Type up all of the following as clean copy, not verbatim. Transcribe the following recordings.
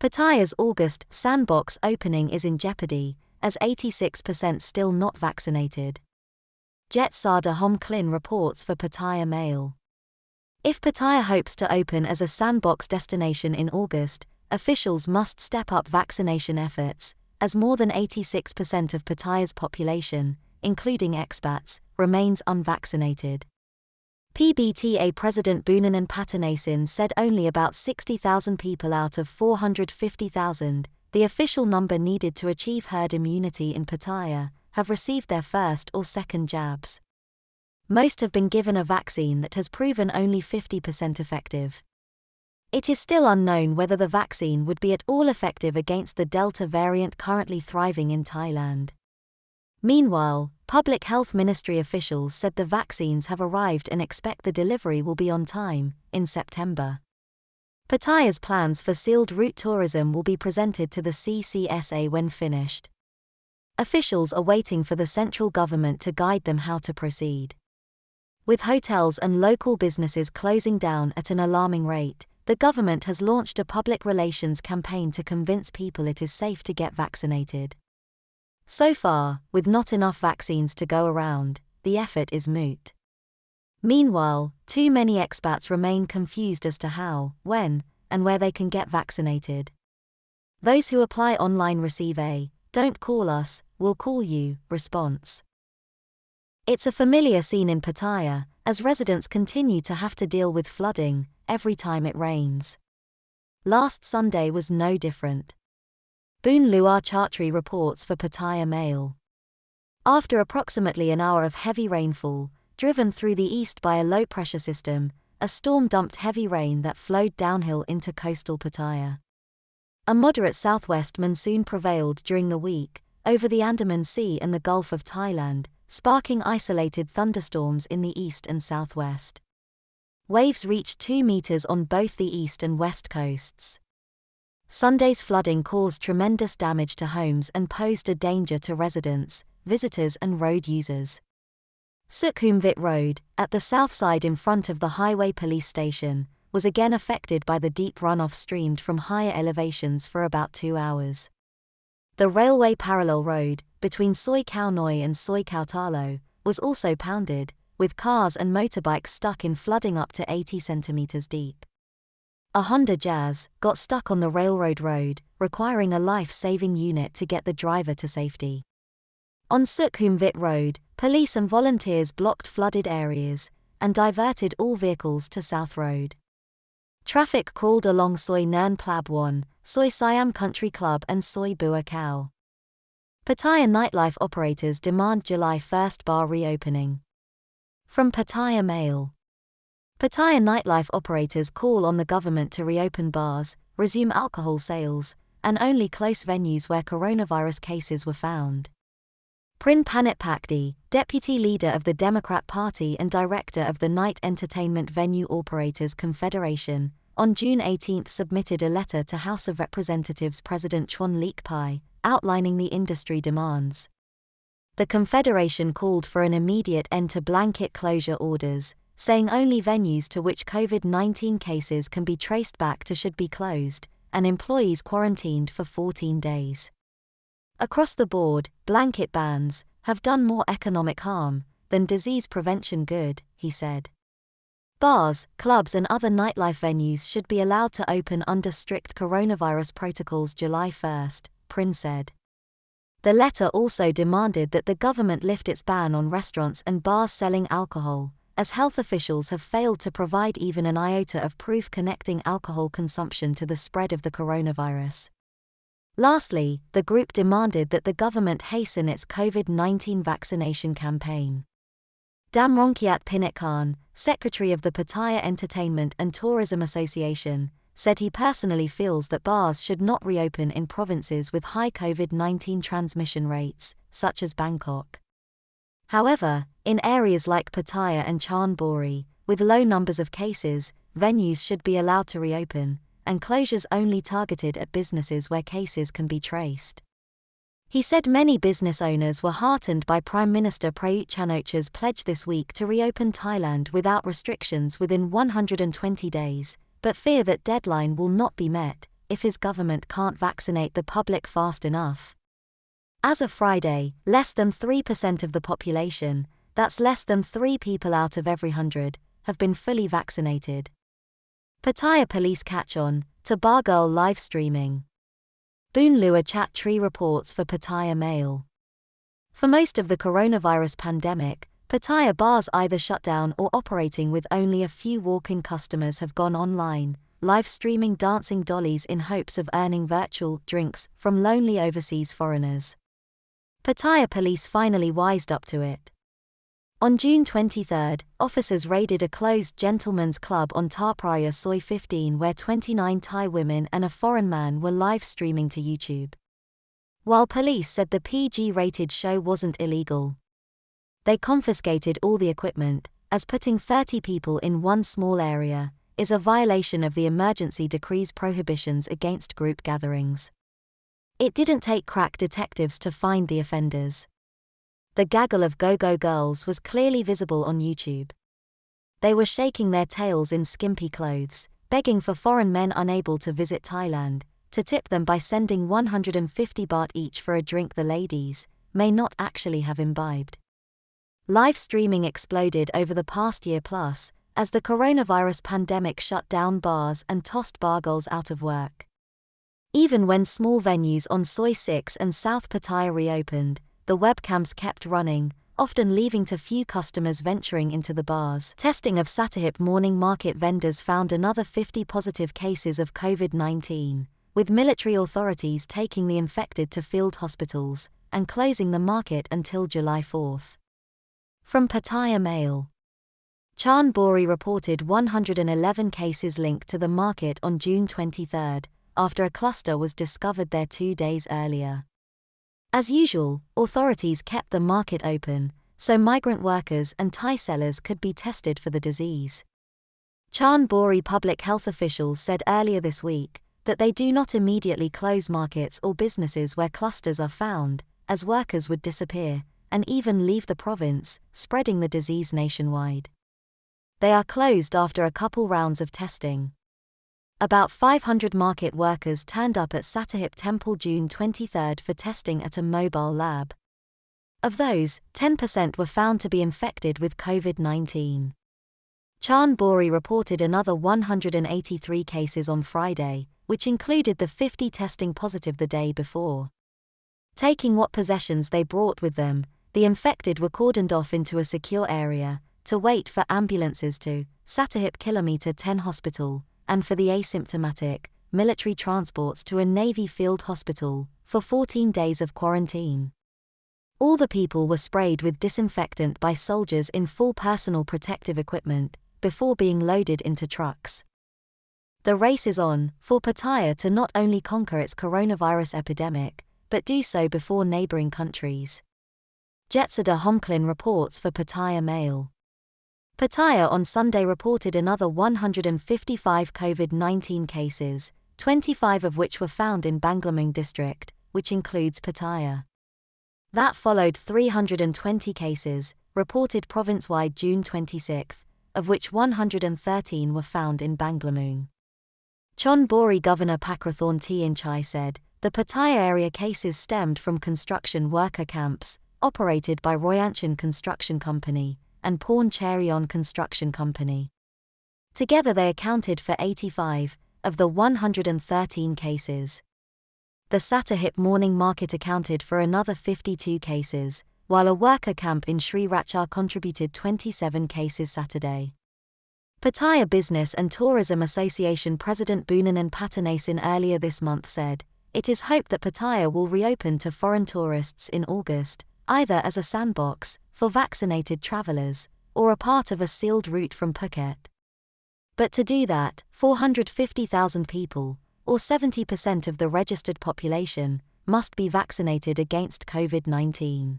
Pattaya's August sandbox opening is in jeopardy, as 86% still not vaccinated. Jetsada Homklin reports for Pattaya Mail. If Pattaya hopes to open as a sandbox destination in August, officials must step up vaccination efforts, as more than 86% of Pattaya's population, including expats, remains unvaccinated. PBTA President Bunanan Pattanasin said only about 60,000 people out of 450,000, the official number needed to achieve herd immunity in Pattaya, have received their first or second jabs. Most have been given a vaccine that has proven only 50% effective. It is still unknown whether the vaccine would be at all effective against the Delta variant currently thriving in Thailand. Meanwhile, Public Health Ministry officials said the vaccines have arrived and expect the delivery will be on time, in September. Pattaya's plans for sealed route tourism will be presented to the CCSA when finished. Officials are waiting for the central government to guide them how to proceed. With hotels and local businesses closing down at an alarming rate, the government has launched a public relations campaign to convince people it is safe to get vaccinated. So far, with not enough vaccines to go around, the effort is moot. Meanwhile, too many expats remain confused as to how, when, and where they can get vaccinated. Those who apply online receive a "don't call us, we'll call you" response. It's a familiar scene in Pattaya, as residents continue to have to deal with flooding every time it rains. Last Sunday was no different. Boon Luar Chatri reports for Pattaya Mail. After approximately an hour of heavy rainfall, driven through the east by a low-pressure system, a storm dumped heavy rain that flowed downhill into coastal Pattaya. A moderate southwest monsoon prevailed during the week, over the Andaman Sea and the Gulf of Thailand, sparking isolated thunderstorms in the east and southwest. Waves reached 2 meters on both the east and west coasts. Sunday's flooding caused tremendous damage to homes and posed a danger to residents, visitors and road users. Sukhumvit Road, at the south side in front of the highway police station, was again affected by the deep runoff streamed from higher elevations for about 2 hours. The railway parallel road, between Soi Khao Noi and Soi Khao Talo, was also pounded, with cars and motorbikes stuck in flooding up to 80 centimeters deep. A Honda Jazz got stuck on the railroad road, requiring a life-saving unit to get the driver to safety. On Sukhumvit Road, police and volunteers blocked flooded areas and diverted all vehicles to South Road. Traffic crawled along Soi Nern Plab 1, Soi Siam Country Club and Soi Bua Khao. Pattaya Nightlife operators demand July 1st bar reopening. From Pattaya Mail. Pattaya Nightlife operators call on the government to reopen bars, resume alcohol sales, and only close venues where coronavirus cases were found. Prin Panitpakdi, deputy leader of the Democrat Party and director of the Night Entertainment Venue Operators Confederation, on June 18 submitted a letter to House of Representatives President Chon Leek Pai, outlining the industry demands. The Confederation called for an immediate end to blanket closure orders, saying only venues to which COVID-19 cases can be traced back to should be closed, and employees quarantined for 14 days. Across the board, blanket bans have done more economic harm than disease prevention good, he said. Bars, clubs and other nightlife venues should be allowed to open under strict coronavirus protocols July 1st, Prin said. The letter also demanded that the government lift its ban on restaurants and bars selling alcohol, as health officials have failed to provide even an iota of proof connecting alcohol consumption to the spread of the coronavirus. Lastly, the group demanded that the government hasten its COVID-19 vaccination campaign. Damrongkiat Pinitkarn, secretary of the Pattaya Entertainment and Tourism Association, said he personally feels that bars should not reopen in provinces with high COVID-19 transmission rates, such as Bangkok. However, in areas like Pattaya and Chonburi, with low numbers of cases, venues should be allowed to reopen, and closures only targeted at businesses where cases can be traced. He said many business owners were heartened by Prime Minister Prayut Chan-o-cha's pledge this week to reopen Thailand without restrictions within 120 days, but fear that deadline will not be met if his government can't vaccinate the public fast enough. As of Friday, less than 3% of the population, that's less than 3 people out of every 100, have been fully vaccinated. Pattaya police catch on to bar girl live streaming. Boon Lua chat tree reports for Pattaya Mail. For most of the coronavirus pandemic, Pattaya bars either shut down or operating with only a few walk-in customers have gone online, live streaming dancing dollies in hopes of earning virtual drinks from lonely overseas foreigners. Pattaya police finally wised up to it. On June 23, officers raided a closed gentlemen's club on Pattaya Soi 15 where 29 Thai women and a foreign man were live streaming to YouTube. While police said the PG-rated show wasn't illegal, they confiscated all the equipment, as putting 30 people in one small area is a violation of the emergency decree's prohibitions against group gatherings. It didn't take crack detectives to find the offenders. The gaggle of go-go girls was clearly visible on YouTube. They were shaking their tails in skimpy clothes, begging for foreign men unable to visit Thailand to tip them by sending 150 baht each for a drink the ladies may not actually have imbibed. Live streaming exploded over the past year plus, as the coronavirus pandemic shut down bars and tossed bargirls out of work. Even when small venues on Soi 6 and South Pattaya reopened, the webcams kept running, often leaving to few customers venturing into the bars. Testing of Sattahip morning market vendors found another 50 positive cases of COVID-19, with military authorities taking the infected to field hospitals and closing the market until July 4. From Pattaya Mail. Chan Bori reported 111 cases linked to the market on June 23, after a cluster was discovered there 2 days earlier. As usual, authorities kept the market open, so migrant workers and Thai sellers could be tested for the disease. Chan Bori public health officials said earlier this week that they do not immediately close markets or businesses where clusters are found, as workers would disappear and even leave the province, spreading the disease nationwide. They are closed after a couple rounds of testing. About 500 market workers turned up at Sattahip Temple June 23 for testing at a mobile lab. Of those, 10% were found to be infected with COVID-19. Chan Bori reported another 183 cases on Friday, which included the 50 testing positive the day before. Taking what possessions they brought with them, the infected were cordoned off into a secure area to wait for ambulances to Sattahip Kilometre 10 Hospital, and for the asymptomatic, military transports to a Navy field hospital, for 14 days of quarantine. All the people were sprayed with disinfectant by soldiers in full personal protective equipment, before being loaded into trucks. The race is on for Pattaya to not only conquer its coronavirus epidemic, but do so before neighbouring countries. Jetsada Homklin reports for Pattaya Mail. Pattaya on Sunday reported another 155 COVID-19 cases, 25 of which were found in Banglamung district, which includes Pattaya. That followed 320 cases, reported province-wide June 26, of which 113 were found in Banglamung. Chon Bori Governor Pakrathorn Tianchai said, the Pattaya area cases stemmed from construction worker camps, operated by Royanchan Construction Company, and Pawn Cherion Construction Company. Together they accounted for 85 of the 113 cases. The Sattahip morning market accounted for another 52 cases, while a worker camp in Sri Racha contributed 27 cases Saturday. Pattaya Business and Tourism Association President Boonanan Patanasin earlier this month said, it is hoped that Pattaya will reopen to foreign tourists in August, either as a sandbox for vaccinated travellers, or a part of a sealed route from Phuket. But to do that, 450,000 people, or 70% of the registered population, must be vaccinated against COVID-19.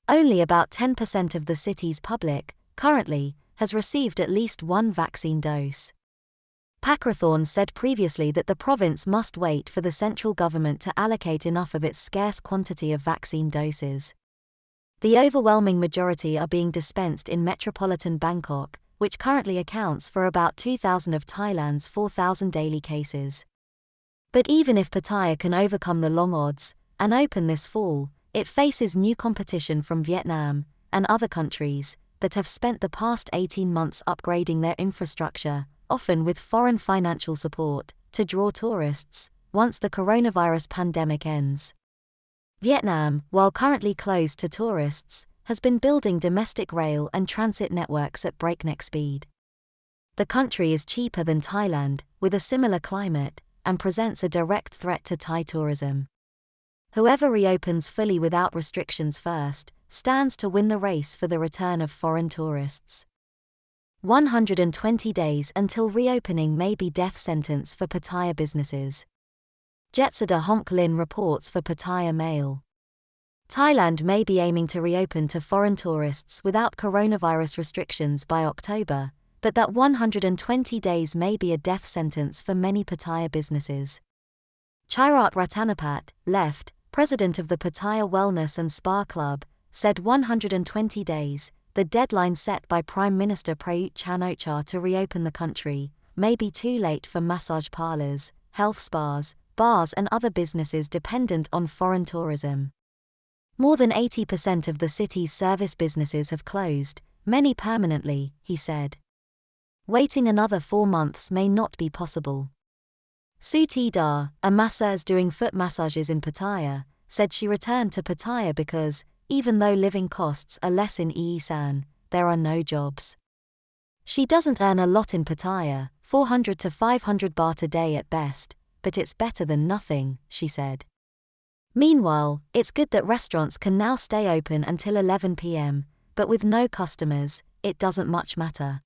Only about 10% of the city's public, currently, has received at least one vaccine dose. Pakrathorn said previously that the province must wait for the central government to allocate enough of its scarce quantity of vaccine doses. The overwhelming majority are being dispensed in metropolitan Bangkok, which currently accounts for about 2,000 of Thailand's 4,000 daily cases. But even if Pattaya can overcome the long odds and open this fall, it faces new competition from Vietnam and other countries that have spent the past 18 months upgrading their infrastructure, often with foreign financial support, to draw tourists once the coronavirus pandemic ends. Vietnam, while currently closed to tourists, has been building domestic rail and transit networks at breakneck speed. The country is cheaper than Thailand, with a similar climate, and presents a direct threat to Thai tourism. Whoever reopens fully without restrictions first stands to win the race for the return of foreign tourists. 120 days until reopening may be death sentence for Pattaya businesses. Jetsada Honk Lin reports for Pattaya Mail. Thailand may be aiming to reopen to foreign tourists without coronavirus restrictions by October, but that 120 days may be a death sentence for many Pattaya businesses. Chairat Ratanapat, left, president of the Pattaya Wellness and Spa Club, said 120 days, the deadline set by Prime Minister Prayut Chan-o-cha to reopen the country, may be too late for massage parlors, health spas, bars and other businesses dependent on foreign tourism. More than 80% of the city's service businesses have closed, many permanently, he said. Waiting another 4 months may not be possible. Suti Da, a masseuse doing foot massages in Pattaya, said she returned to Pattaya because, even though living costs are less in Isan, there are no jobs. She doesn't earn a lot in Pattaya, 400 to 500 baht a day at best, but it's better than nothing, she said. Meanwhile, it's good that restaurants can now stay open until 11 p.m., but with no customers, it doesn't much matter.